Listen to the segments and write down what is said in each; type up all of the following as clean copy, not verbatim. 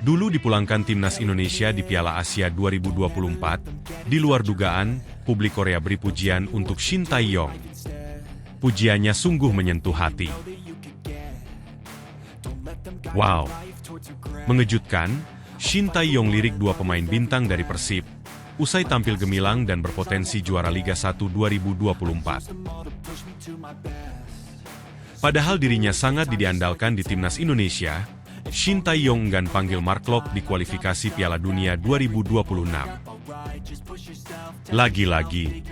Dulu dipulangkan timnas Indonesia di Piala Asia 2024, di luar dugaan, publik Korea beri pujian untuk Shin Tae-yong. Pujiannya sungguh menyentuh hati. Wow! Mengejutkan, Shin Tae-yong lirik dua pemain bintang dari Persib, usai tampil gemilang dan berpotensi juara Liga 1 2024. Padahal dirinya sangat diandalkan di timnas Indonesia, Shin Tae-yong enggan panggil Mark Klok di kualifikasi Piala Dunia 2026. Lagi-lagi,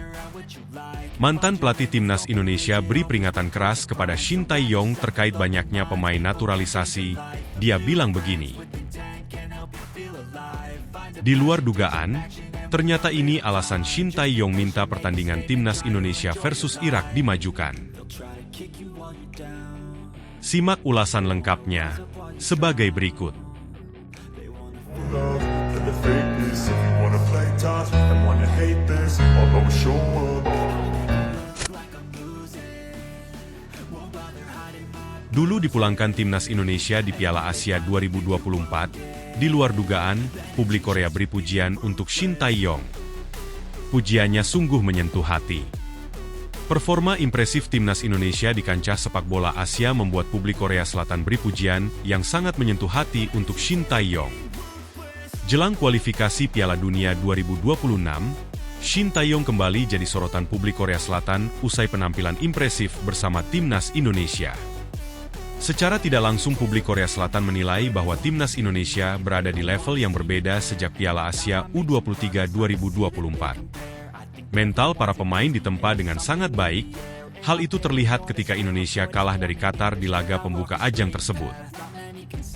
mantan pelatih timnas Indonesia beri peringatan keras kepada Shin Tae-yong terkait banyaknya pemain naturalisasi. Dia bilang begini, "Di luar dugaan, ternyata ini alasan Shin Tae-yong minta pertandingan timnas Indonesia versus Irak dimajukan." Simak ulasan lengkapnya sebagai berikut. Dulu dipulangkan timnas Indonesia di Piala Asia 2024, di luar dugaan, publik Korea beri pujian untuk Shin Tae-yong. Pujiannya sungguh menyentuh hati. Performa impresif timnas Indonesia di kancah sepak bola Asia membuat publik Korea Selatan beri pujian yang sangat menyentuh hati untuk Shin Tae-yong. Jelang kualifikasi Piala Dunia 2026, Shin Tae-yong kembali jadi sorotan publik Korea Selatan usai penampilan impresif bersama timnas Indonesia. Secara tidak langsung publik Korea Selatan menilai bahwa timnas Indonesia berada di level yang berbeda sejak Piala Asia U23 2024. Mental para pemain ditempa dengan sangat baik. Hal itu terlihat ketika Indonesia kalah dari Qatar di laga pembuka ajang tersebut.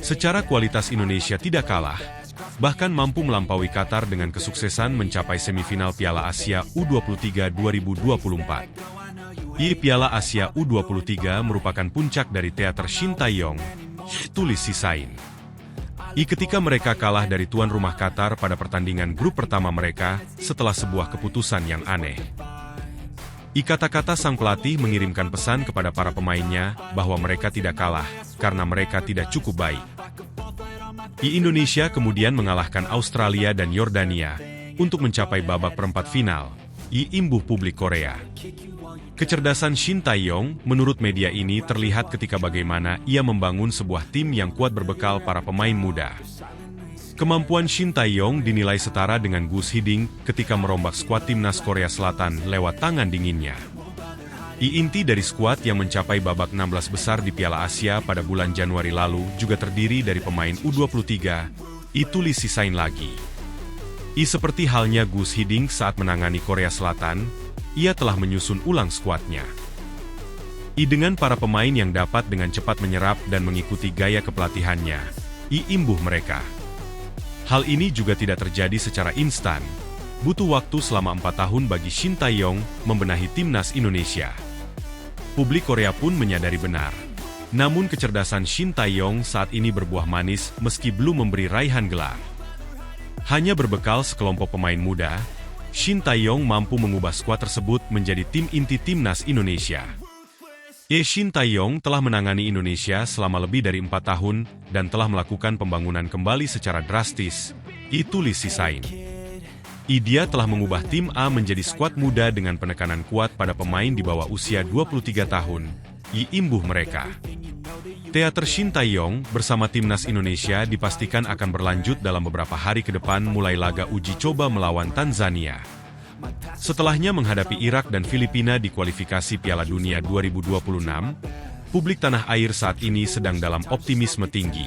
Secara kualitas Indonesia tidak kalah, bahkan mampu melampaui Qatar dengan kesuksesan mencapai semifinal Piala Asia U23 2024. Piala Asia U23 merupakan puncak dari teater Shin Tae-yong, tulis Sisain. Ketika mereka kalah dari tuan rumah Qatar pada pertandingan grup pertama mereka, setelah sebuah keputusan yang aneh. Kata-kata sang pelatih mengirimkan pesan kepada para pemainnya bahwa mereka tidak kalah, karena mereka tidak cukup baik. Indonesia kemudian mengalahkan Australia dan Yordania, untuk mencapai babak perempat final, imbuh publik Korea. Kecerdasan Shin Tae-yong, menurut media ini terlihat ketika bagaimana ia membangun sebuah tim yang kuat berbekal para pemain muda. Kemampuan Shin Tae-yong dinilai setara dengan Gus Hiding ketika merombak skuad timnas Korea Selatan lewat tangan dinginnya. Inti dari skuad yang mencapai babak 16 besar di Piala Asia pada bulan Januari lalu juga terdiri dari pemain U23, tulis Sisain lagi. Seperti halnya Gus Hiding saat menangani Korea Selatan, ia telah menyusun ulang skuadnya. Dengan para pemain yang dapat dengan cepat menyerap dan mengikuti gaya kepelatihannya, imbuh mereka. Hal ini juga tidak terjadi secara instan. Butuh waktu selama 4 tahun bagi Shin Tae-yong membenahi timnas Indonesia. Publik Korea pun menyadari benar. Namun kecerdasan Shin Tae-yong saat ini berbuah manis meski belum memberi raihan gelar. Hanya berbekal sekelompok pemain muda, Shin Tae-yong mampu mengubah skuad tersebut menjadi tim inti timnas Indonesia. Shin Tae-yong telah menangani Indonesia selama lebih dari 4 tahun dan telah melakukan pembangunan kembali secara drastis, tulis Sisain. Dia telah mengubah tim A menjadi skuad muda dengan penekanan kuat pada pemain di bawah usia 23 tahun, imbuh mereka. Teater Shin Tae-yong bersama timnas Indonesia dipastikan akan berlanjut dalam beberapa hari ke depan mulai laga uji coba melawan Tanzania. Setelahnya menghadapi Irak dan Filipina di kualifikasi Piala Dunia 2026, publik tanah air saat ini sedang dalam optimisme tinggi.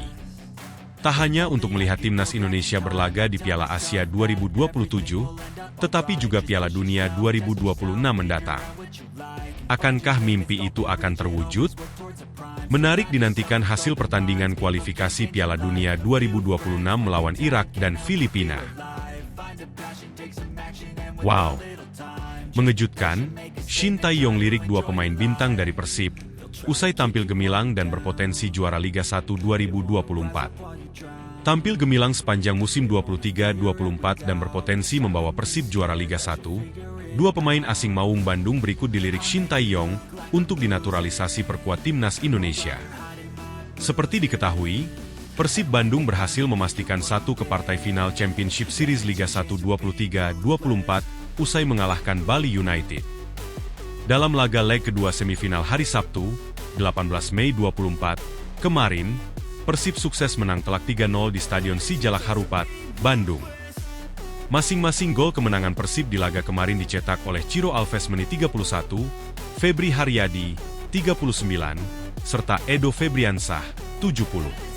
Tak hanya untuk melihat timnas Indonesia berlaga di Piala Asia 2027, tetapi juga Piala Dunia 2026 mendatang. Akankah mimpi itu akan terwujud? Menarik dinantikan hasil pertandingan kualifikasi Piala Dunia 2026 melawan Irak dan Filipina. Wow! Mengejutkan, Shin Tae-yong lirik dua pemain bintang dari Persib, usai tampil gemilang dan berpotensi juara Liga 1 2024. Tampil gemilang sepanjang musim 23-24 dan berpotensi membawa Persib juara Liga 1, dua pemain asing Maung Bandung berikut dilirik Shin Tae-yong untuk dinaturalisasi perkuat timnas Indonesia. Seperti diketahui, Persib Bandung berhasil memastikan ke partai final Championship Series Liga 1 23-24 usai mengalahkan Bali United. Dalam laga leg kedua semifinal hari Sabtu, 18 Mei 24, kemarin, Persib sukses menang telak 3-0 di Stadion Sijalak Harupat, Bandung. Masing-masing gol kemenangan Persib di laga kemarin dicetak oleh Ciro Alves menit 31, Febri Haryadi, 39, serta Edo Febriansah, 70.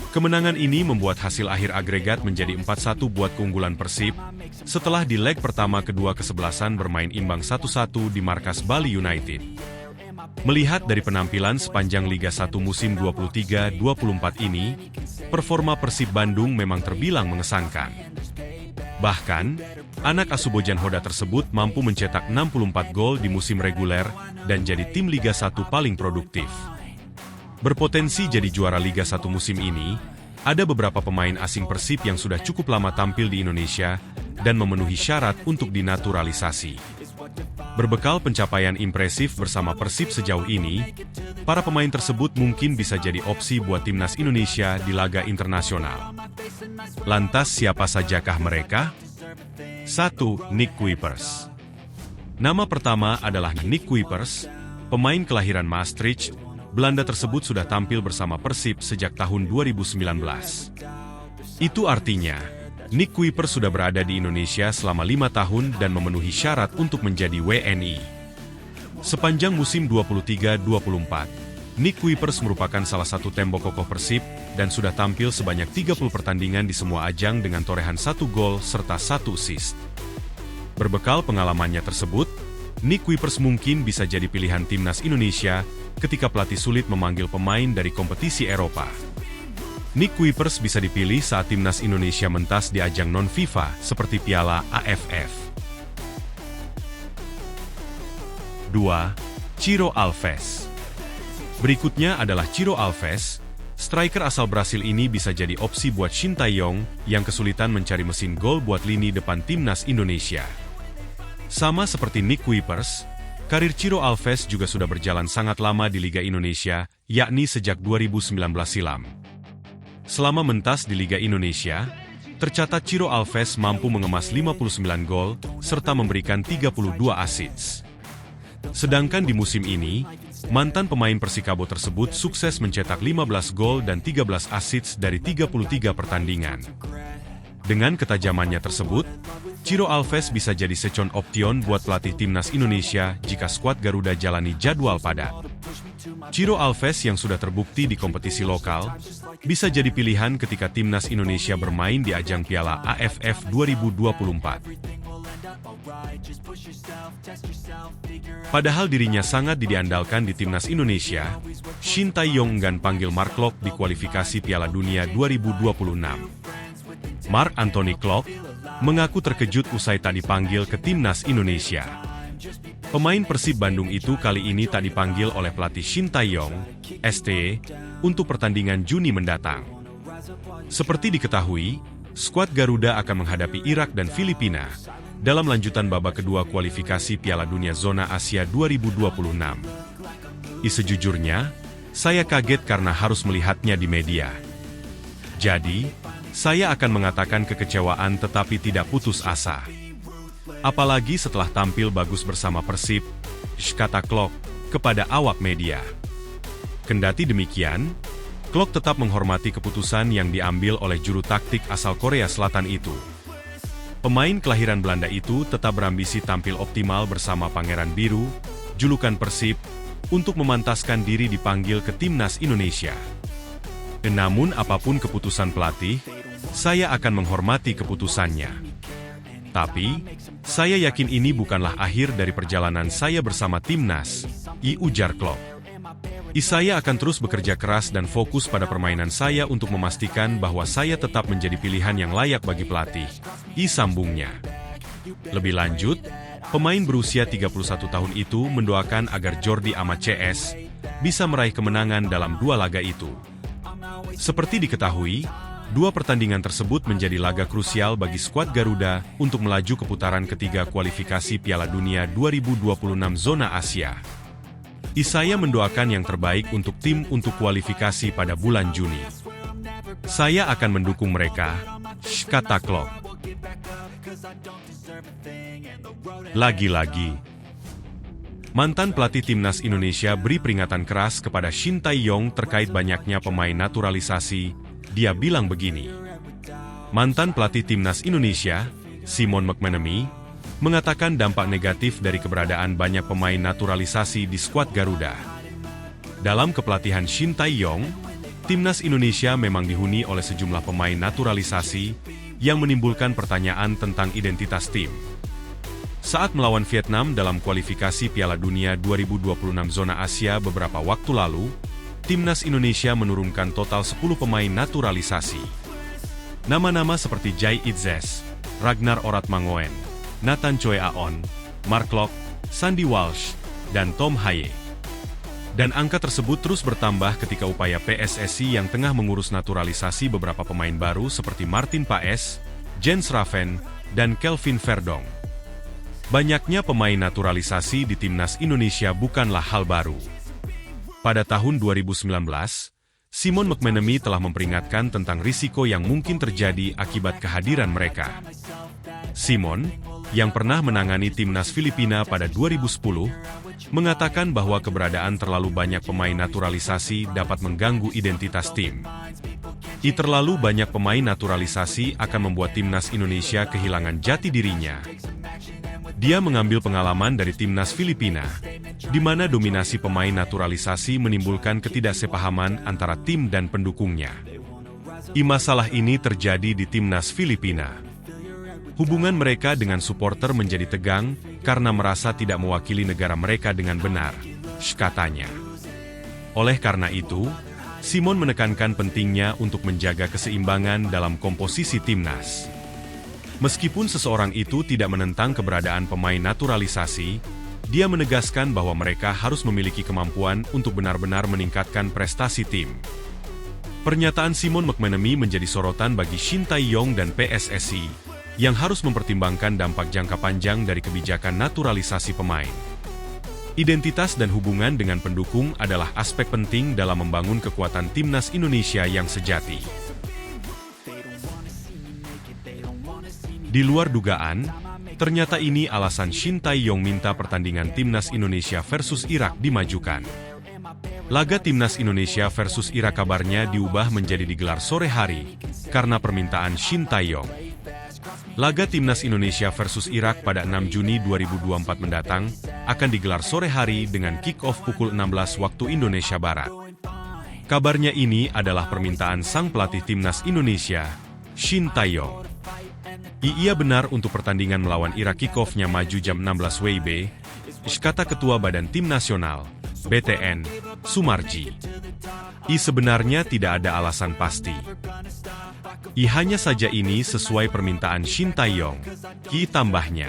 Kemenangan ini membuat hasil akhir agregat menjadi 4-1 buat keunggulan Persib, setelah di leg pertama kedua kesebelasan bermain imbang 1-1 di markas Bali United. Melihat dari penampilan sepanjang Liga 1 musim 23-24 ini, performa Persib Bandung memang terbilang mengesankan. Bahkan, anak asuh Bojan Hoda tersebut mampu mencetak 64 gol di musim reguler dan jadi tim Liga 1 paling produktif. Berpotensi jadi juara Liga 1 musim ini, ada beberapa pemain asing Persib yang sudah cukup lama tampil di Indonesia dan memenuhi syarat untuk dinaturalisasi. Berbekal pencapaian impresif bersama Persib sejauh ini, para pemain tersebut mungkin bisa jadi opsi buat timnas Indonesia di laga internasional. Lantas siapa sajakah mereka? 1. Nick Kuipers. Nama pertama adalah Nick Kuipers, pemain kelahiran Maastricht, Belanda tersebut sudah tampil bersama Persib sejak tahun 2019. Itu artinya, Nick Kuipers sudah berada di Indonesia selama 5 tahun dan memenuhi syarat untuk menjadi WNI. Sepanjang musim 23-24, Nick Kuipers merupakan salah satu tembok kokoh Persib dan sudah tampil sebanyak 30 pertandingan di semua ajang dengan torehan 1 gol serta 1 assist. Berbekal pengalamannya tersebut, Nick Kuipers mungkin bisa jadi pilihan timnas Indonesia ketika pelatih sulit memanggil pemain dari kompetisi Eropa. Nick Kuipers bisa dipilih saat timnas Indonesia mentas di ajang non-FIFA seperti Piala AFF. 2. Ciro Alves. Berikutnya adalah Ciro Alves. Striker asal Brasil ini bisa jadi opsi buat Shin Tae-yong yang kesulitan mencari mesin gol buat lini depan timnas Indonesia. Sama seperti Nick Kuipers, karir Ciro Alves juga sudah berjalan sangat lama di Liga Indonesia, yakni sejak 2019 silam. Selama mentas di Liga Indonesia, tercatat Ciro Alves mampu mengemas 59 gol, serta memberikan 32 assist. Sedangkan di musim ini, mantan pemain Persikabo tersebut sukses mencetak 15 gol dan 13 assist dari 33 pertandingan. Dengan ketajamannya tersebut, Ciro Alves bisa jadi second option buat pelatih timnas Indonesia jika skuad Garuda jalani jadwal padat. Ciro Alves yang sudah terbukti di kompetisi lokal, bisa jadi pilihan ketika timnas Indonesia bermain di ajang Piala AFF 2024. Padahal dirinya sangat diandalkan di timnas Indonesia, Shin Tae-yong enggan panggil Mark Klok di kualifikasi Piala Dunia 2026. Mark Anthony Klok mengaku terkejut usai tak dipanggil ke timnas Indonesia. Pemain Persib Bandung itu kali ini tak dipanggil oleh pelatih Shin Tae-yong, ST, untuk pertandingan Juni mendatang. Seperti diketahui, skuad Garuda akan menghadapi Irak dan Filipina dalam lanjutan babak kedua kualifikasi Piala Dunia Zona Asia 2026. Sejujurnya, saya kaget karena harus melihatnya di media. Jadi, saya akan mengatakan kekecewaan tetapi tidak putus asa. Apalagi setelah tampil bagus bersama Persib, kata Klok kepada awak media. Kendati demikian, Klok tetap menghormati keputusan yang diambil oleh juru taktik asal Korea Selatan itu. Pemain kelahiran Belanda itu tetap berambisi tampil optimal bersama Pangeran Biru, julukan Persib, untuk memantaskan diri dipanggil ke timnas Indonesia. Namun apapun keputusan pelatih, saya akan menghormati keputusannya. Tapi, saya yakin ini bukanlah akhir dari perjalanan saya bersama timnas, ujar Klok. Saya akan terus bekerja keras dan fokus pada permainan saya untuk memastikan bahwa saya tetap menjadi pilihan yang layak bagi pelatih, sambungnya. Lebih lanjut, pemain berusia 31 tahun itu mendoakan agar Jordi Amat CS bisa meraih kemenangan dalam 2 laga itu. Seperti diketahui, 2 pertandingan tersebut menjadi laga krusial bagi skuad Garuda untuk melaju ke putaran ketiga kualifikasi Piala Dunia 2026 Zona Asia. Saya mendoakan yang terbaik untuk tim untuk kualifikasi pada bulan Juni. Saya akan mendukung mereka, kata Klopp. Lagi-lagi, mantan pelatih timnas Indonesia beri peringatan keras kepada Shin Tae-yong terkait banyaknya pemain naturalisasi. Dia bilang begini, mantan pelatih timnas Indonesia, Simon McManamy, mengatakan dampak negatif dari keberadaan banyak pemain naturalisasi di skuad Garuda. Dalam kepelatihan Shin Tae-yong, timnas Indonesia memang dihuni oleh sejumlah pemain naturalisasi yang menimbulkan pertanyaan tentang identitas tim. Saat melawan Vietnam dalam kualifikasi Piala Dunia 2026 zona Asia beberapa waktu lalu, timnas Indonesia menurunkan total 10 pemain naturalisasi. Nama-nama seperti Jai Itzes, Ragnar Oratmangoen, Nathan Choi Aon, Mark Locke, Sandy Walsh, dan Tom Haye. Dan angka tersebut terus bertambah ketika upaya PSSI yang tengah mengurus naturalisasi beberapa pemain baru seperti Martin Paes, Jens Raven, dan Kelvin Verdong. Banyaknya pemain naturalisasi di timnas Indonesia bukanlah hal baru. Pada tahun 2019, Simon McManamy telah memperingatkan tentang risiko yang mungkin terjadi akibat kehadiran mereka. Simon, yang pernah menangani timnas Filipina pada 2010, mengatakan bahwa keberadaan terlalu banyak pemain naturalisasi dapat mengganggu identitas tim. Terlalu banyak pemain naturalisasi akan membuat timnas Indonesia kehilangan jati dirinya. Dia mengambil pengalaman dari timnas Filipina, di mana dominasi pemain naturalisasi menimbulkan ketidaksepahaman antara tim dan pendukungnya. Masalah ini terjadi di timnas Filipina. Hubungan mereka dengan supporter menjadi tegang karena merasa tidak mewakili negara mereka dengan benar, katanya. Oleh karena itu, Simon menekankan pentingnya untuk menjaga keseimbangan dalam komposisi timnas. Meskipun seseorang itu tidak menentang keberadaan pemain naturalisasi, dia menegaskan bahwa mereka harus memiliki kemampuan untuk benar-benar meningkatkan prestasi tim. Pernyataan Simon McManamy menjadi sorotan bagi Shin Tae-yong dan PSSI, yang harus mempertimbangkan dampak jangka panjang dari kebijakan naturalisasi pemain. Identitas dan hubungan dengan pendukung adalah aspek penting dalam membangun kekuatan timnas Indonesia yang sejati. Di luar dugaan, ternyata ini alasan Shin Tae-yong minta pertandingan timnas Indonesia versus Irak dimajukan. Laga timnas Indonesia versus Irak kabarnya diubah menjadi digelar sore hari karena permintaan Shin Tae-yong. Laga timnas Indonesia versus Irak pada 6 Juni 2024 mendatang akan digelar sore hari dengan kick-off pukul 16 waktu Indonesia Barat. Kabarnya ini adalah permintaan sang pelatih timnas Indonesia, Shin Tae-yong. Ia benar untuk pertandingan melawan Irak kick-off-nya maju jam 16 WIB, kata Ketua Badan Tim Nasional, BTN, Sumarji. Sebenarnya tidak ada alasan pasti. Hanya saja ini sesuai permintaan Shin Tae-yong, tambahnya.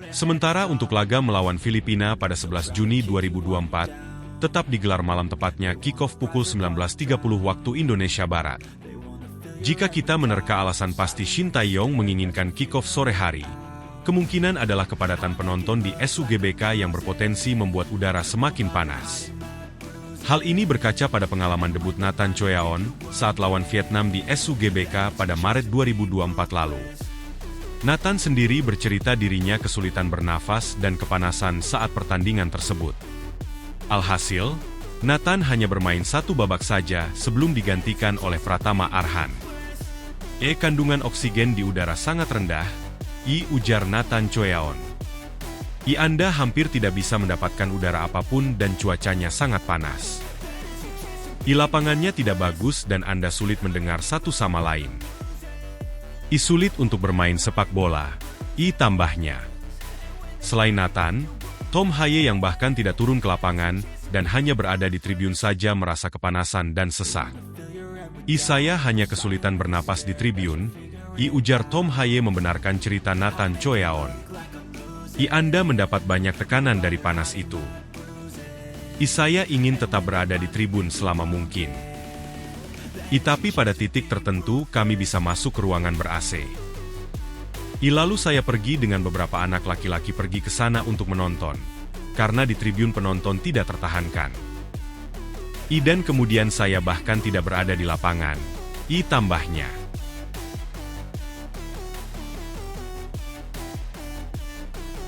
Sementara untuk laga melawan Filipina pada 11 Juni 2024, tetap digelar malam tepatnya kick-off pukul 19.30 waktu Indonesia Barat. Jika kita menerka alasan pasti Shin Tae-yong menginginkan kick-off sore hari, kemungkinan adalah kepadatan penonton di SUGBK yang berpotensi membuat udara semakin panas. Hal ini berkaca pada pengalaman debut Nathan Choi Aon saat lawan Vietnam di SUGBK pada Maret 2024 lalu. Nathan sendiri bercerita dirinya kesulitan bernafas dan kepanasan saat pertandingan tersebut. Alhasil, Nathan hanya bermain satu babak saja sebelum digantikan oleh Pratama Arhan. Kandungan oksigen di udara sangat rendah, ujar Nathan Choi Aon. Anda hampir tidak bisa mendapatkan udara apapun dan cuacanya sangat panas. Lapangannya tidak bagus dan Anda sulit mendengar satu sama lain. Sulit untuk bermain sepak bola, tambahnya. Selain Nathan, Tom Haye yang bahkan tidak turun ke lapangan dan hanya berada di tribun saja merasa kepanasan dan sesak. Saya hanya kesulitan bernapas di tribun, ujar Tom Haye membenarkan cerita Nathan Choi Aon. Anda mendapat banyak tekanan dari panas itu. Saya ingin tetap berada di tribun selama mungkin. Tapi pada titik tertentu kami bisa masuk ke ruangan ber-AC. Lalu saya pergi dengan beberapa anak laki-laki pergi ke sana untuk menonton, karena di tribun penonton tidak tertahankan. Dan kemudian saya bahkan tidak berada di lapangan, I tambahnya.